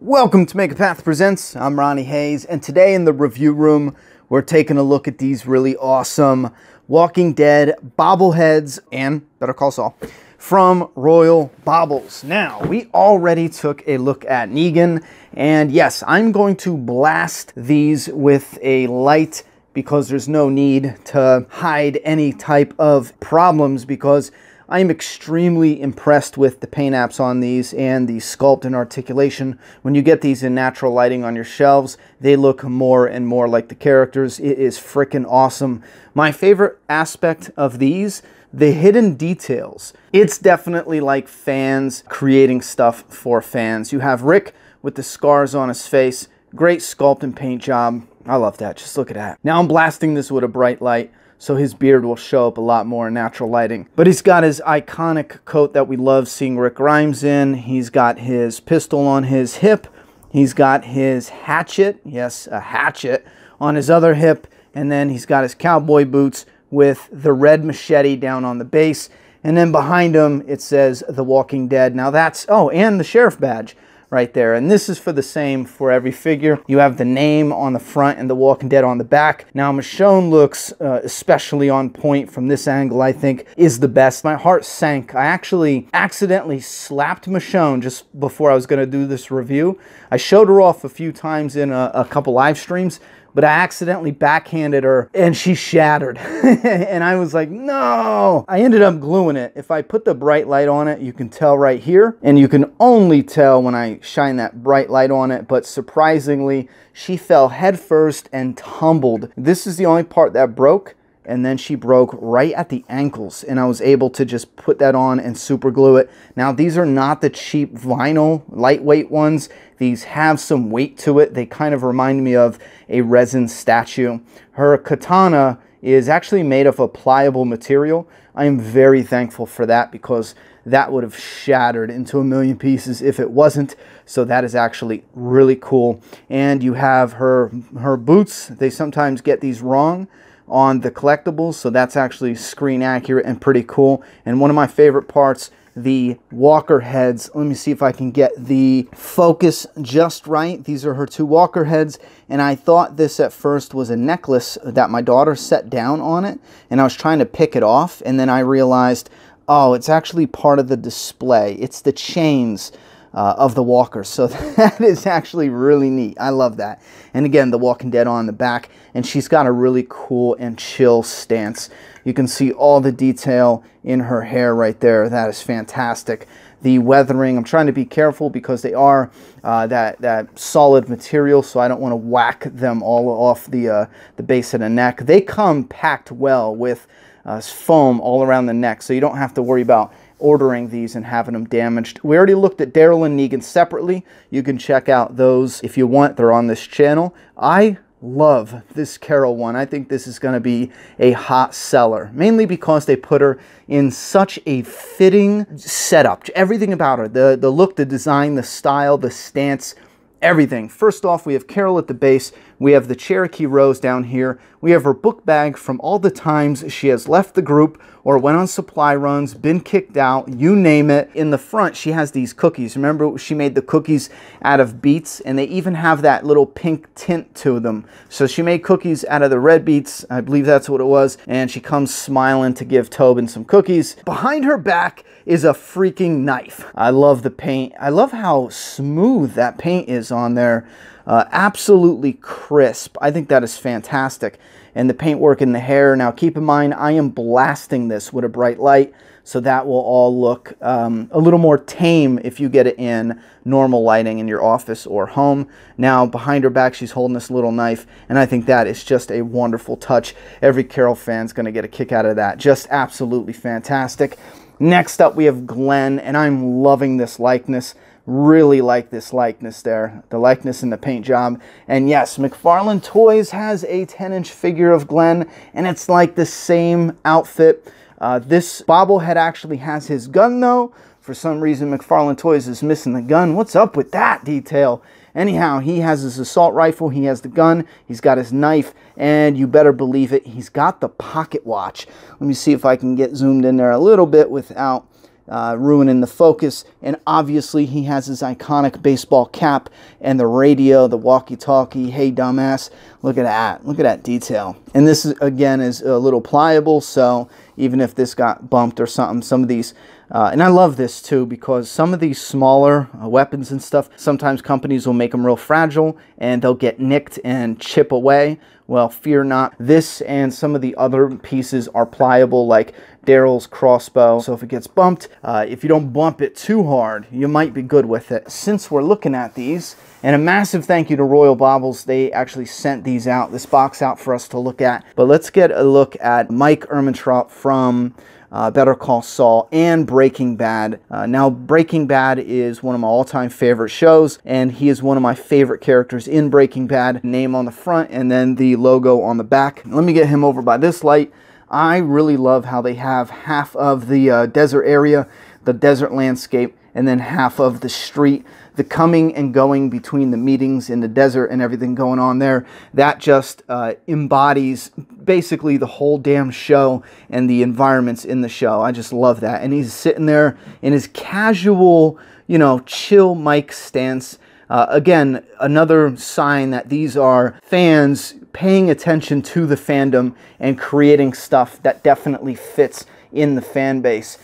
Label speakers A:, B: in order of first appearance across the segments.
A: Welcome to Make a Path Presents. I'm Ronnie Hayes, and today in the review room, we're taking a look at these really awesome Walking Dead bobbleheads and Better Call Saul from Royal Bobbles. Now, we already took a look at Negan, and yes, I'm going to blast these with a light because there's no need to hide any type of problems, because I am extremely impressed with the paint apps on these and the sculpt and articulation. When you get these in natural lighting on your shelves, they look more and more like the characters. It is freaking awesome. My favorite aspect of these, the hidden details. It's definitely like fans creating stuff for fans. You have Rick with the scars on his face. Great sculpt and paint job. I love that. Just look at that. Now I'm blasting this with a bright light, so his beard will show up a lot more in natural lighting. But he's got his iconic coat that we love seeing Rick Grimes in. He's got his pistol on his hip. He's got his hatchet, yes, a hatchet, on his other hip. And then he's got his cowboy boots with the red machete down on the base. And then behind him, it says The Walking Dead. Now that's, oh, and the sheriff badge right there. And this is for the same for every figure. You have the name on the front and The Walking Dead on the back. Now Michonne looks especially on point from this angle. I think is the best. My heart sank. I actually accidentally slapped Michonne just before I was going to do this review. I showed her off a few times in a couple live streams, but I accidentally backhanded her and she shattered. And I was like, no! I ended up gluing it. If I put the bright light on it, you can tell right here. And you can only tell when I shine that bright light on it. But surprisingly, she fell head first and tumbled. This is the only part that broke. And then she broke right at the ankles, and I was able to just put that on and super glue it. Now, these are not the cheap vinyl lightweight ones. These have some weight to it. They kind of remind me of a resin statue. Her katana is actually made of a pliable material. I am very thankful for that, because that would have shattered into a million pieces if it wasn't. So that is actually really cool. And you have her boots. They sometimes get these wrong on the collectibles, so that's actually screen accurate and pretty cool. And one of my favorite parts, the walker heads. Let me see if I can get the focus just right. These are her two walker heads, and I thought this at first was a necklace that my daughter set down on it, and I was trying to pick it off, and then I realized, oh, it's actually part of the display. It's the chains of the walkers. So that is actually really neat. I love that. And again, The Walking Dead on the back, and she's got a really cool and chill stance. You can see all the detail in her hair right there. That is fantastic. The weathering, I'm trying to be careful because they are that solid material, so I don't want to whack them all off the base of the neck. They come packed well with foam all around the neck, so you don't have to worry about ordering these and having them damaged. We already looked at Daryl and Negan separately. You can check out those if you want. They're on this channel. I love this Carol one. I think this is going to be a hot seller, mainly because they put her in such a fitting setup. Everything about her, the look, the design, the style, the stance, everything. First off, we have Carol at the base. We have the Cherokee Rose down here. We have her book bag from all the times she has left the group or went on supply runs, been kicked out, you name it. In the front, she has these cookies. Remember, she made the cookies out of beets, and they even have that little pink tint to them. So she made cookies out of the red beets. I believe that's what it was. And she comes smiling to give Tobin some cookies. Behind her back is a freaking knife. I love the paint. I love how smooth that paint is on there. Absolutely crisp. I think that is fantastic. And the paintwork in the hair. Now keep in mind, I am blasting this with a bright light, so that will all look a little more tame if you get it in normal lighting in your office or home. Now behind her back, she's holding this little knife, and I think that is just a wonderful touch. Every Carol fan's going to get a kick out of that. Just absolutely fantastic. Next up, we have Glenn, and I'm loving this likeness. Really like this likeness there, the likeness in the paint job. And yes, McFarlane Toys has a 10-inch figure of Glenn, and it's like the same outfit. This bobblehead actually has his gun though. For some reason, McFarlane Toys is missing the gun. What's up with that detail? Anyhow, he has his assault rifle, he has the gun, he's got his knife, and you better believe it, he's got the pocket watch. Let me see if I can get zoomed in there a little bit without ruining the focus. And obviously he has his iconic baseball cap and the radio, the walkie-talkie. Hey, dumbass. Look at that. Look at that detail. And this, again, is a little pliable, so even if this got bumped or something, some of these, and I love this too, because some of these smaller weapons and stuff, sometimes companies will make them real fragile and they'll get nicked and chip away. Well, fear not. This and some of the other pieces are pliable, like Daryl's crossbow. So if it gets bumped, if you don't bump it too hard, you might be good with it. Since we're looking at these, and a massive thank you to Royal Bobbles, they actually sent these out, this box out for us to look at. But let's get a look at Mike Ehrmantraut from Better Call Saul and Breaking Bad. Now, Breaking Bad is one of my all-time favorite shows, and he is one of my favorite characters in Breaking Bad. Name on the front and then the logo on the back. Let me get him over by this light. I really love how they have half of the desert area, the desert landscape, and then half of the street, the coming and going between the meetings in the desert and everything going on there. That just embodies basically the whole damn show and the environments in the show. I just love that. And he's sitting there in his casual, you know, chill Mike stance. Again, another sign that these are fans paying attention to the fandom and creating stuff that definitely fits in the fan base.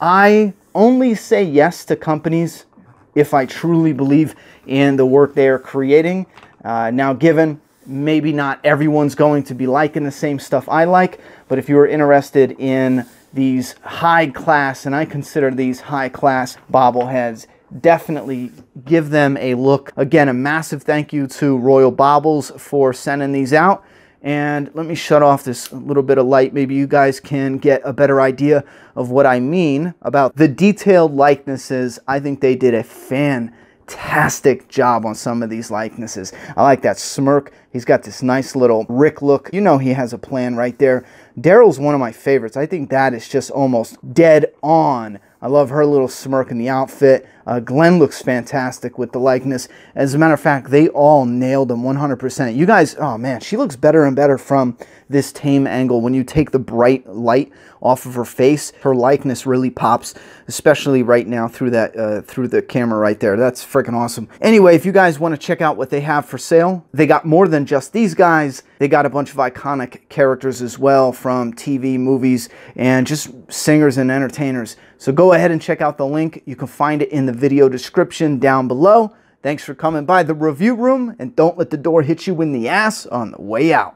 A: I only say yes to companies if I truly believe in the work they are creating. Now, given maybe not everyone's going to be liking the same stuff I like, but if you are interested in these high class, and I consider these high class bobbleheads, definitely give them a look. Again, a massive thank you to Royal Bobbles for sending these out. And let me shut off this little bit of light. Maybe you guys can get a better idea of what I mean about the detailed likenesses. I think they did a fantastic job on some of these likenesses. I like that smirk. He's got this nice little Rick look. You know he has a plan right there. Daryl's one of my favorites. I think that is just almost dead on. I love her little smirk in the outfit. Glenn looks fantastic with the likeness. As a matter of fact, they all nailed them 100%. You guys, oh man, she looks better and better from this tame angle. When you take the bright light off of her face, her likeness really pops, especially right now through that through the camera right there. That's freaking awesome. Anyway, if you guys want to check out what they have for sale, they got more than just these guys. They got a bunch of iconic characters as well from TV, movies, and just singers and entertainers. So go ahead and check out the link. You can find it in the video description down below. Thanks for coming by the review room, and don't let the door hit you in the ass on the way out.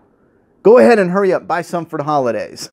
A: Go ahead and hurry up, buy some for the holidays.